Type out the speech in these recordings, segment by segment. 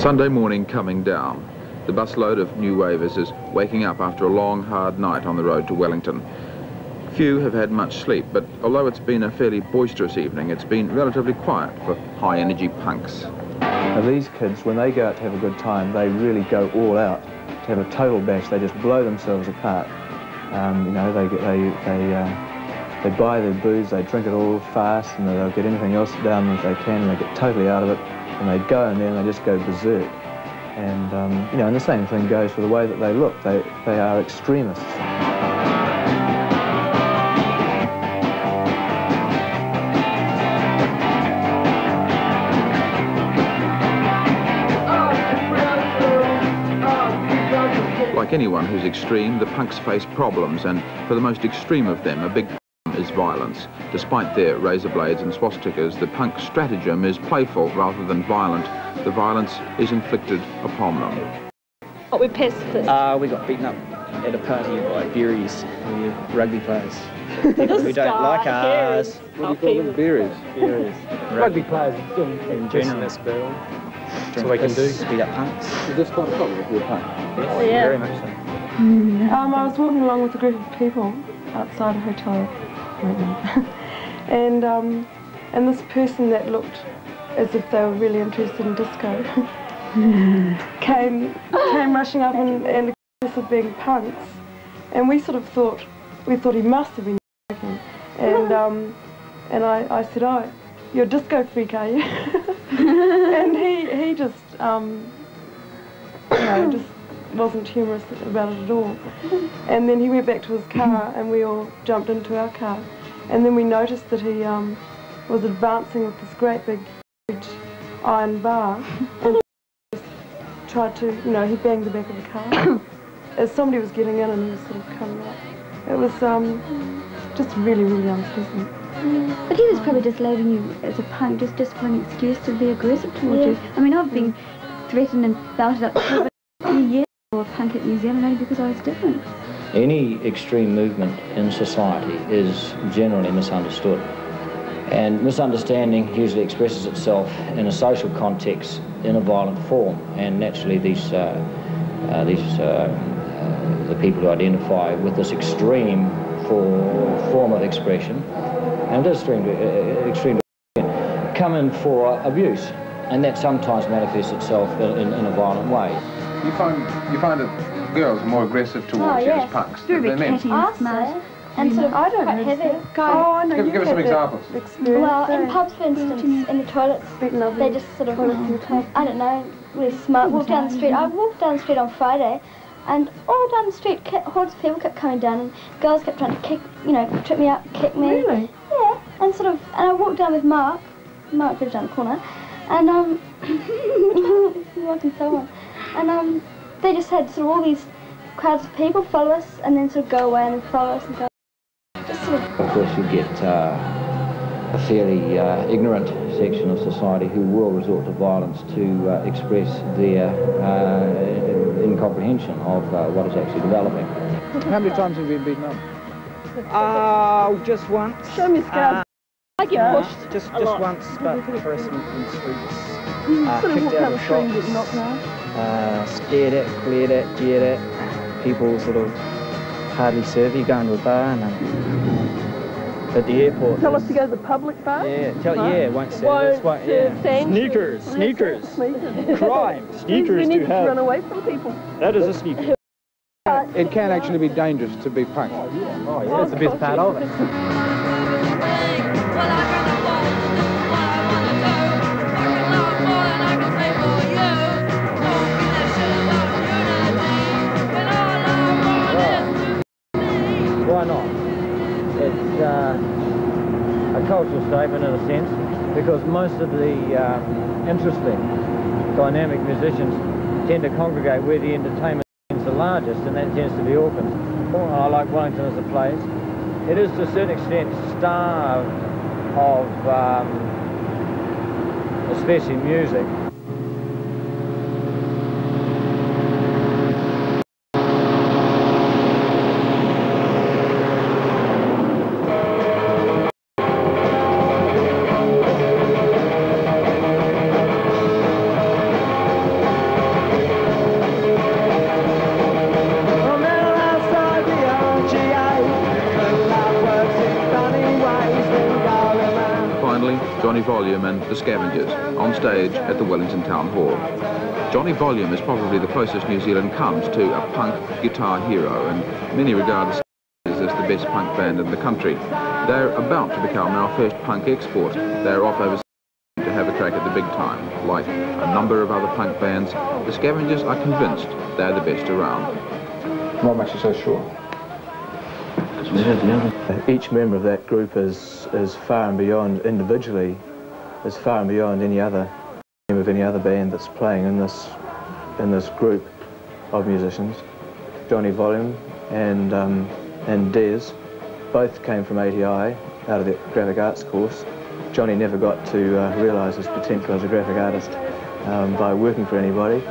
Sunday morning coming down. The busload of new wavers is waking up after a long, hard night on the road to Wellington. Few have had much sleep, but although it's been a fairly boisterous evening, it's been relatively quiet for high-energy punks. Now these kids, when they go out to have a good time, they really go all out to have a total bash. They just blow themselves apart. You know, they buy their booze, they drink it all fast, and they'll get anything else down as they can, and they get totally out of it, and they go in there and they just go berserk. And you know, and the same thing goes for the way that they look. They are extremists. Like anyone who's extreme, the punks face problems, and for the most extreme of them, a big is violence. Despite their razor blades and swastikas, the punk stratagem is playful rather than violent. The violence is inflicted upon them. What were pacifists? We got beaten up at a party by Berries, rugby players. People who don't like us. What do you call them? Berries? Berries. Rugby players in general. this bill. That's all they can do. Speed up punks. Is this quite a problem if you're a punk? Yes, yeah. very much so. I was walking along with a group of people outside a hotel, and this person that looked as if they were really interested in disco came rushing up and accused us of being punks, and we sort of thought he must have been joking, and I said, "Oh, you're a disco freak, are you?" And he just you know, just wasn't humorous about it at all. And then he went back to his car and we all jumped into our car, and then we noticed that he was advancing with this great big huge iron bar and tried to, you know, he banged the back of the car as somebody was getting in and he was sort of coming up. It was just really, really unpleasant. But he was probably just loading you as a punk just for an excuse to be aggressive towards you. I mean, I've been threatened and belted up for a year a punk at New Zealand only because I was different. Any extreme movement in society is generally misunderstood, and misunderstanding usually expresses itself in a social context in a violent form, and naturally the people who identify with this extreme form of expression, and this extreme come in for abuse, and that sometimes manifests itself in a violent way. You find that girls are more aggressive towards you as punks than men? And sort of I don't quite heavy. Oh, I know. Give us some examples. Well, in pubs, for instance, in the toilets, they just sort of, I don't know, really smart. Walk down the street. I walked down the street on Friday, and all down the street, hordes of people kept coming down, and girls kept trying to kick, you know, trip me up, kick me. Really? Yeah, and sort of, and I walked down with Mark. Mark lives down the corner, and Mark and so on, and they just had sort of all these crowds of people follow us, and then sort of go away and then follow us and go. Of course, you get a fairly ignorant section of society who will resort to violence to express their incomprehension of what is actually developing. How many times have you been beaten up? Just once. Show me scars. I get pushed Just a lot. once, but harassment in the streets. Sort of Kicked walk out down of the street and shops. get knocked out. Stared at, glared at, jeered at. People sort of hardly serve you, going to a bar and at the airport. Tell us to go to the public bar? Yeah, won't serve. That's yeah. Sneakers. Crime. Sneakers We need to to have. run away from people. That is a sneaker. It can actually be dangerous to be punk. Oh yeah, that's the best part of it. Why not? It's a cultural statement in a sense, because most of the interesting, dynamic musicians tend to congregate where the entertainment is the largest, and that tends to be Auckland. I like Wellington as a place. It is to a certain extent starved of especially music. Volume and the Scavengers on stage at the Wellington Town Hall. Johnny Volume is probably the closest New Zealand comes to a punk guitar hero, and many regard the Scavengers as the best punk band in the country. They're about to become our first punk export. They're off overseas to have a crack at the big time. Like a number of other punk bands, the Scavengers are convinced they're the best around. What makes you so sure? Each member of that group is far and beyond, individually, is far and beyond any other member of any other band that's playing in this group of musicians. Johnny Volume and Des both came from ATI out of the graphic arts course. Johnny never got to realise his potential as a graphic artist by working for anybody.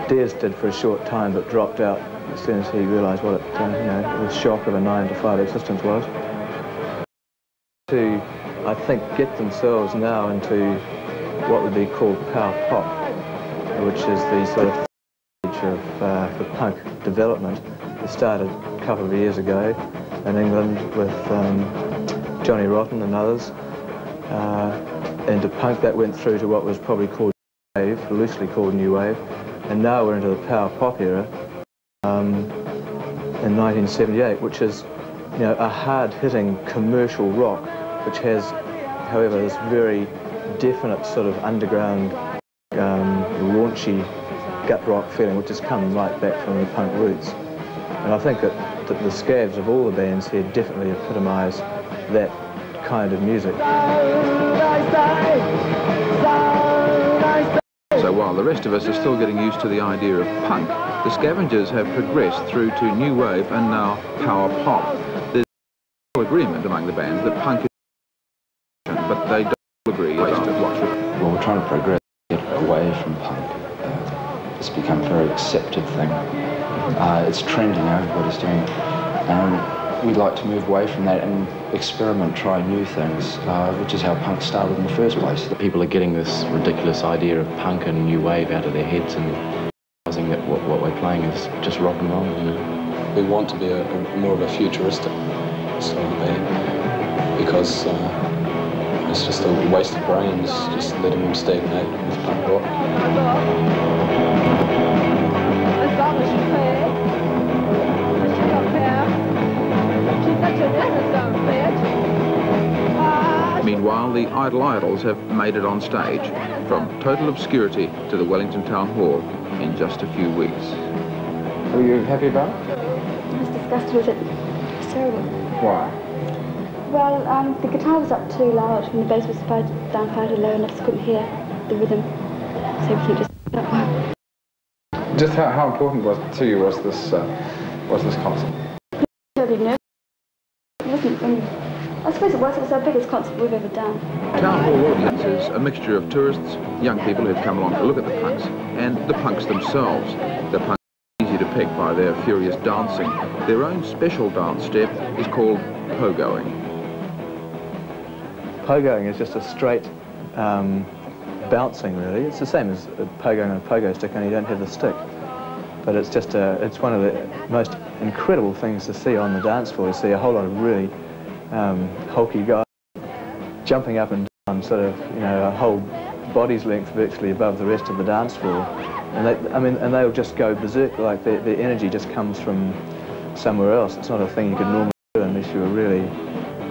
Des did for a short time but dropped out as soon as he realised what the shock of a 9-to-5 existence was. To, I think, get themselves now into what would be called power pop, which is the sort of stage of the punk development. It started a couple of years ago in England with Johnny Rotten and others. Into punk, that went through to what was probably called New Wave, loosely called New Wave, and now we're into the power pop era in 1978, which is, a hard-hitting commercial rock, which has, however, this very definite sort of underground, raunchy gut rock feeling, which has come right back from the punk roots. And I think that the Scavs of all the bands here definitely epitomise that kind of music. So while the rest of us are still getting used to the idea of punk, the Scavengers have progressed through to new wave and now power pop. There's agreement among the bands that punk is, but they don't agree as to what's required. Well, we're trying to progress, get away from punk. It's become a very accepted thing. It's trending, everybody's doing it. And we'd like to move away from that and experiment, try new things, which is how punk started in the first place. People are getting this ridiculous idea of punk and new wave out of their heads and realizing that what we're playing is just rock and roll. We want to be more of a futuristic sort of band because it's just a waste of brains just letting them stagnate with punk rock. Meanwhile, the Idle Idols have made it on stage, from total obscurity to the Wellington Town Hall in just a few weeks. Were you happy about it? I was disgusted with it. It's terrible. Why? Well, the guitar was up too loud and the bass was down far too low and I just couldn't hear the rhythm. So everything just Just how important to you was this concert? Totally nervous. It wasn't. I suppose it was our biggest concert we've ever done. Town Hall audience is a mixture of tourists, young people who've come along to look at the punks, and the punks themselves. The punks are easy to pick by their furious dancing. Their own special dance step is called pogoing. Pogoing is just a straight bouncing, really. It's the same as pogoing on a pogo stick, only you don't have the stick. But it's just it's one of the most incredible things to see on the dance floor. You see a whole lot of really hulky guys jumping up and down, sort of, a whole body's length virtually above the rest of the dance floor, and they'll just go berserk. Like the energy just comes from somewhere else. It's not a thing you could normally do unless you were really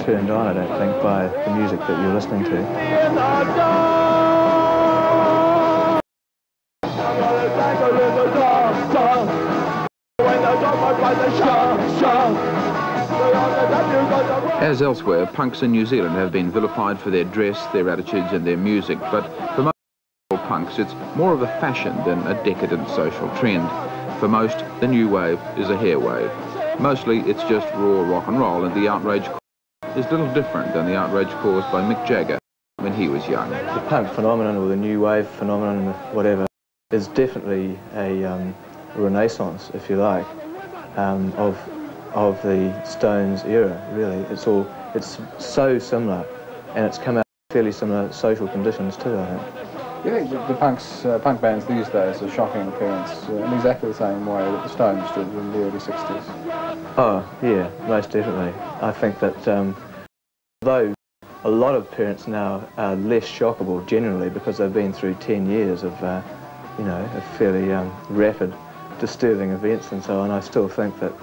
turned on, I don't think, by the music that you're listening to. As elsewhere, punks in New Zealand have been vilified for their dress, their attitudes and their music, but for most punks it's more of a fashion than a decadent social trend. For most, the new wave is a hair wave. Mostly it's just raw rock and roll, and the outrage is little different than the outrage caused by Mick Jagger when he was young. The punk phenomenon, or the new wave phenomenon, whatever, is definitely a renaissance, if you like, of the Stones era, really. It's so similar, and it's come out of fairly similar social conditions too, I think. You think the punk bands these days are shocking appearance in exactly the same way that the Stones did in the early 60s? Oh, yeah, most definitely. I think that though a lot of parents now are less shockable generally because they've been through 10 years of, you know, of fairly rapid, disturbing events and so on. I still think that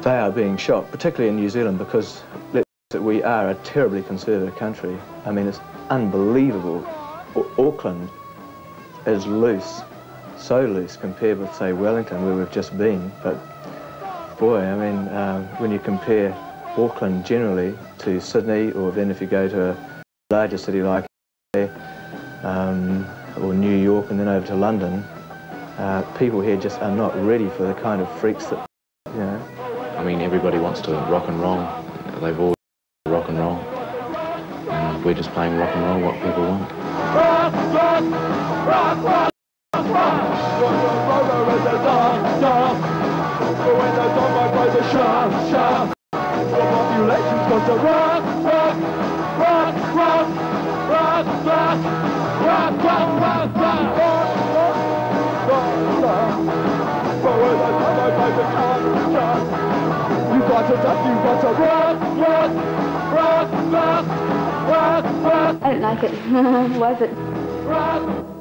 they are being shocked, particularly in New Zealand, because that we are a terribly conservative country. I mean, it's unbelievable. Auckland is loose, so loose compared with, say, Wellington, where we've just been. But boy, I mean, when you compare Auckland generally to Sydney, or then if you go to a larger city like or New York and then over to London, people here just are not ready for the kind of freaks that, you know. I mean, everybody wants to rock and roll. They've all rock and roll. And we're just playing rock and roll, what people want. Rock, rock, rock, rock, rock, rock. When the dog by the shark, shark. The population's got to rock, rock, rock, rock, rock, rock, rock, rock, rock, rock, you got to duck, you got to rock, rock, rock, rock, rock, rock. I don't like it. Why is it? Rock.